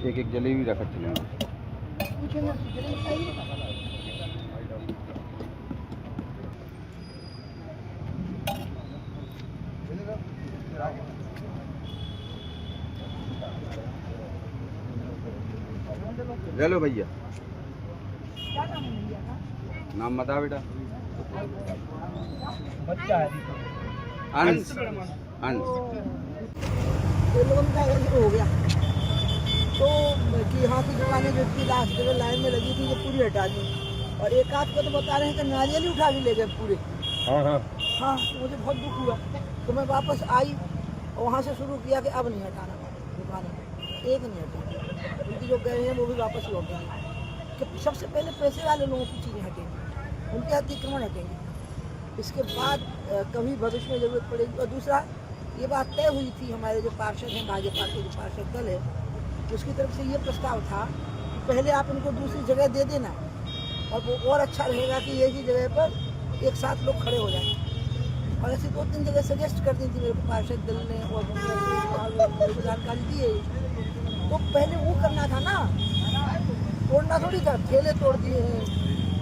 एक एक जलेबी रखा चलेगा। ले लो भैया। नाम बता बेटा। बच्चा है अंश। अंश हो गया तो कि यहाँ की दुकानें जो थी लास्ट में लाइन में लगी थी वो पूरी हटा दी, और एक आध को तो बता रहे हैं कि नारियल ही उठा के ले गए पूरे। हाँ, तो मुझे बहुत दुख हुआ, तो मैं वापस आई और वहाँ से शुरू किया कि अब नहीं हटाना दुकानें, एक नहीं हटाना, उनकी जो गए हैं वो भी वापस लौटेंगे। कि सबसे पहले पैसे वाले लोगों की चीज़ें हटेंगी, उनके अतिक्रमण हटेंगे, इसके बाद कभी भविष्य में ज़रूरत पड़ेगी। और दूसरा, ये बात तय हुई थी, हमारे जो पार्षद हैं, भाजपा के जो पार्षद दल है, उसकी तरफ से ये प्रस्ताव था कि पहले आप इनको दूसरी जगह दे देना, और वो और अच्छा रहेगा कि एक ही जगह पर एक साथ लोग खड़े हो जाएं। और ऐसी 2-3 जगह सजेस्ट कर दी थी मेरे को पार्षद दल ने, और मेरे को जानकारी दी है। तो पहले वो करना था ना, तोड़ना थोड़ी था। ठेले तोड़ दिए हैं,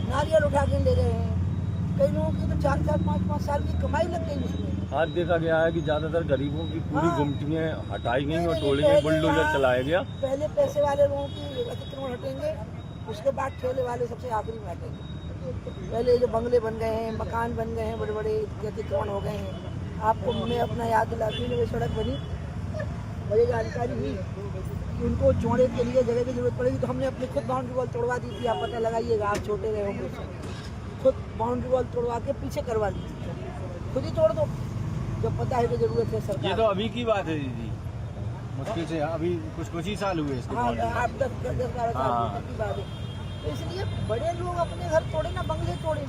नारियल उठा के ले रहे हैं, कई लोगों की तो 4-4, 5-5 साल की कमाई लग गई उसमें। आज देखा गया है कि ज्यादातर गरीबों की पूरी गुमटियाँ हटाई गई और टोले पहले बुलडोजर चलाया गया। पहले पैसे वाले लोगों की अतिक्रमण हटेंगे, उसके बाद ठेले वाले सबसे आखिरी में हटेंगे। पहले जो बंगले बन गए हैं, मकान बन गए हैं, बड़े बड़े अतिक्रमण हो गए हैं। आपको मैं अपना याद दिलाती हूँ, सड़क बनी, मुझे जानकारी हुई कि उनको जोड़े के लिए जगह की जरूरत पड़ेगी, तो हमने अपनी खुद बाउंड्री वॉल तोड़वा दी थी। आप पता लगाइएगा, आप छोटे रहे होंगे, खुद बाउंड्री वॉल तोड़वा के पीछे करवा दी थी। खुद ही तोड़ दो जब पता है कि जरूरत है सरकार। ये तो अभी की बात है दीदी, मुश्किल से अभी कुछ ही साल हुए इसके बाद। हाँ, 10-12 साल की बात है। तो इसलिए बड़े लोग अपने घर तोड़े ना, बंगले तोड़े,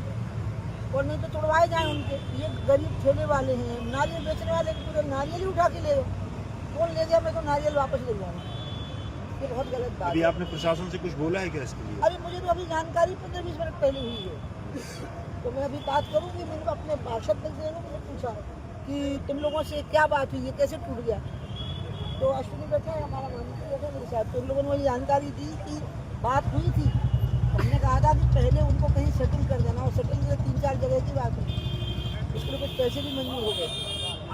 और नहीं तो तोड़वाए जाए उनके। ये गरीब ठेले वाले हैं, नारियल बेचने वाले पूरे नारियल ही उठा के ले गए। कौन ले गया? मैं तो नारियल वापस ले जाऊँगा। ये बहुत गलत बात है। अभी आपने प्रशासन से कुछ बोला है क्या इसके लिए? अभी मुझे तो अभी जानकारी 15-20 मिनट पहले हुई है, तो मैं अभी बात करूँगी। मैंने अपने पार्षद से मुझे पूछा कि तुम लोगों से क्या बात हुई, ये कैसे टूट गया? तो अश्विनी बैठा है, हमारा मंत्री बैठा मेरे साथ, तो उन लोगों ने मुझे जानकारी दी कि बात हुई थी। हमने कहा था कि पहले उनको कहीं सेटिंग कर देना, और सेटिंग में 3-4 जगह की बात हुई। उसके लिए कुछ पैसे भी मंजूर हो गए,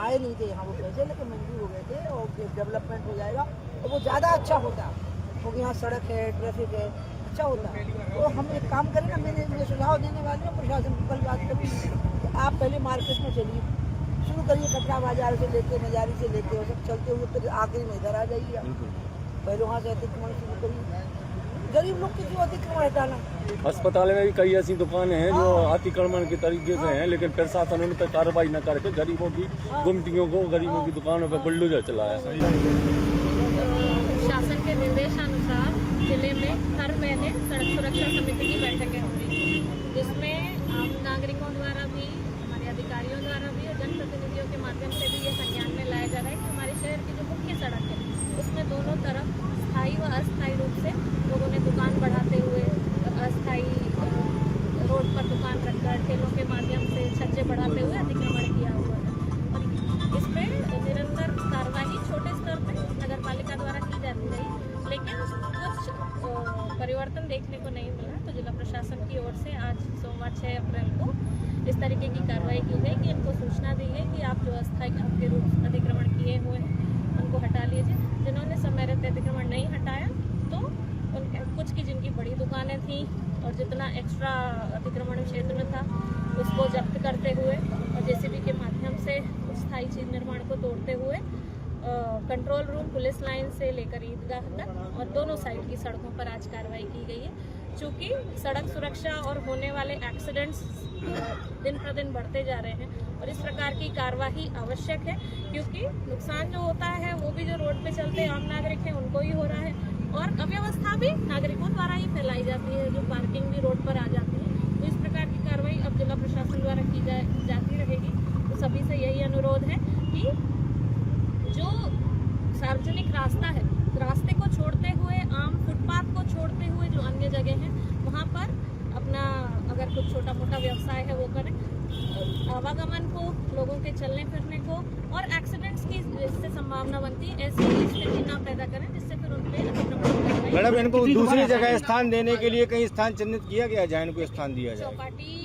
आए नहीं थे यहाँ वो पैसे, लेकिन मंजूर हो गए थे, और डेवलपमेंट हो जाएगा तो वो ज़्यादा अच्छा होता, क्योंकि यहाँ सड़क है, ट्रैफिक है, अच्छा होता। तो हम एक काम करें ना, मैंने सुझाव देने वाले हूँ प्रशासन को, कल बात करूँगी। आप पहले मार्केट में चलिए, शुरू करिए कटरा बाजार से लेके, नजारी से लेके, और सब चलते हुए फिर आखिरी में इधर आ जाइए। पहले वहाँ से अतिक्रमण शुरू करिए। गरीब लोग की क्यों अतिक्रमण हटाना? अस्पताल में भी कई ऐसी दुकानें हैं जो अतिक्रमण के तरीके से हैं, लेकिन प्रशासन उन पर कार्रवाई न करके गरीबों की गुमटियों को, गरीबों की दुकानों पर बुलडोजर चलाया। शासन के निर्देशानुसार जिले में हर महीने सड़क सुरक्षा समिति की बैठकें होंगी, जिसमें आम नागरिकों द्वारा भी, हमारे अधिकारियों द्वारा भी और जनप्रतिनिधियों के माध्यम से भी ये संज्ञान में लाया जा रहा है कि हमारे शहर की जो मुख्य सड़क है उसमें दोनों तरफ स्थायी व अस्थायी रूप से लोगों ने दुकान बढ़ाते हुए, अस्थायी रोड पर दुकान रखकर ठेलों के माध्यम से छज्जे बढ़ाते हुए अतिक्रमण किया हुआ है। और इस पर निरंतर कार्रवाई छोटे स्तर पर नगर पालिका द्वारा की जाती रही, लेकिन कुछ परिवर्तन देखने को नहीं मिला। तो जिला प्रशासन की ओर से आज सोमवार 6 अप्रैल को इस तरीके की कार्रवाई की गई कि इनको सूचना दी गई कि आप जो अस्थायी आपके रूप अतिक्रमण किए हुए हैं उनको हटा लीजिए। जिन्होंने समय रहते अतिक्रमण नहीं हटाया तो उनके कुछ की जिनकी बड़ी दुकानें थीं और जितना एक्स्ट्रा अतिक्रमण क्षेत्र में था उसको जब्त करते हुए और जेसीबी के माध्यम से स्थायी चीज निर्माण को तोड़ते हुए कंट्रोल रूम, पुलिस लाइन से लेकर ईदगाह तक और दोनों साइड की सड़कों पर आज कार्रवाई की गई है। चूँकि सड़क सुरक्षा और होने वाले एक्सीडेंट्स दिन प्रतिदिन बढ़ते जा रहे हैं और इस प्रकार की कार्रवाई आवश्यक है, क्योंकि नुकसान जो होता है वो भी जो रोड पे चलते आम नागरिक हैं उनको ही हो रहा है और अव्यवस्था भी नागरिकों द्वारा ही फैलाई जाती है, जो पार्किंग भी रोड पर आ जाती है। तो इस प्रकार की कार्रवाई अब जिला प्रशासन द्वारा की जाती रहेगी। तो सभी से यही अनुरोध है कि जो सार्वजनिक रास्ता है, रास्ते को छोड़ते हुए, आम फुटपाथ को छोड़ते हुए जो अन्य जगह हैं वहाँ पर अपना अगर कुछ छोटा मोटा व्यवसाय है वो करें। आवागमन को, लोगों के चलने फिरने को और एक्सीडेंट्स की इससे संभावना बनती है, ऐसी स्थिति ना पैदा करें जिससे फिर उन पर अतिक्रमण मैडम इनको दूसरी जगह स्थान देने के लिए कहीं स्थान चिन्हित किया गया जाए, इनको स्थान दिया जाए। चौपाटी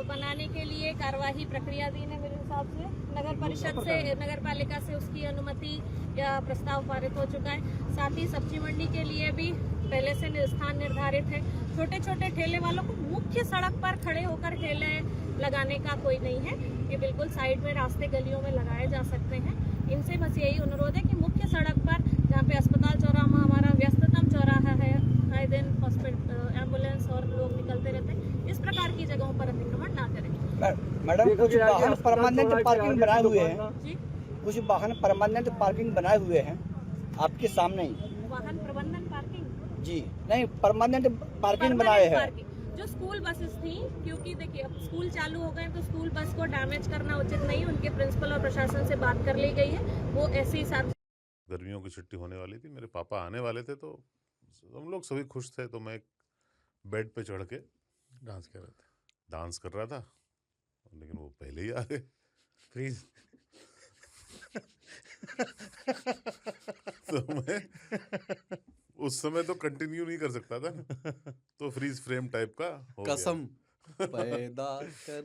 बनाने के लिए कार्यवाही प्रक्रियाधीन है मेरे हिसाब से। नगर परिषद से, नगर पालिका से उसकी अनुमति या प्रस्ताव पारित हो चुका है। साथ ही सब्जी मंडी के लिए भी पहले से स्थान निर्धारित है। छोटे छोटे ठेले वालों को मुख्य सड़क पर खड़े होकर ठेले लगाने का कोई नहीं है, ये बिल्कुल साइड में रास्ते गलियों में लगाए जा सकते हैं। इनसे बस यही अनुरोध है कि मुख्य सड़क पर, जहाँ पे अस्पताल चौराहा हमारा व्यस्ततम चौराहा है, आए दिन हॉस्पिटल, एम्बुलेंस और लोग निकलते रहते हैं, इस प्रकार की जगहों पर अतिक्रमण ना करें। मैडम कुछ वाहन परमानेंट पार्किंग बनाए हुए हैं जी, कुछ वाहन परमानेंट पार्किंग बनाए हुए हैं आपके सामने ही। वाहन प्रबंधन पार्किंग जी नहीं, परमानेंट पार्किंग बनाए हैं। पार्किंग जो स्कूल बसेस थी, क्योंकि देखिए अब स्कूल चालू हो गए तो स्कूल बस को डैमेज करना उचित नहीं, उनके प्रिंसिपल और प्रशासन से बात कर ली गई है, वो ऐसे ही गर्मियों की छुट्टी होने वाली थी, मेरे पापा आने वाले थे, तो हम लोग सभी खुश थे। तो मैं एक बेड पे चढ़ के डांस कर रहा था, लेकिन वो पहले ही आ गए। फ्रीज तो मैं उस समय तो कंटिन्यू नहीं कर सकता था ना, तो फ्रीज फ्रेम टाइप का हो गया। कसम पैदा कर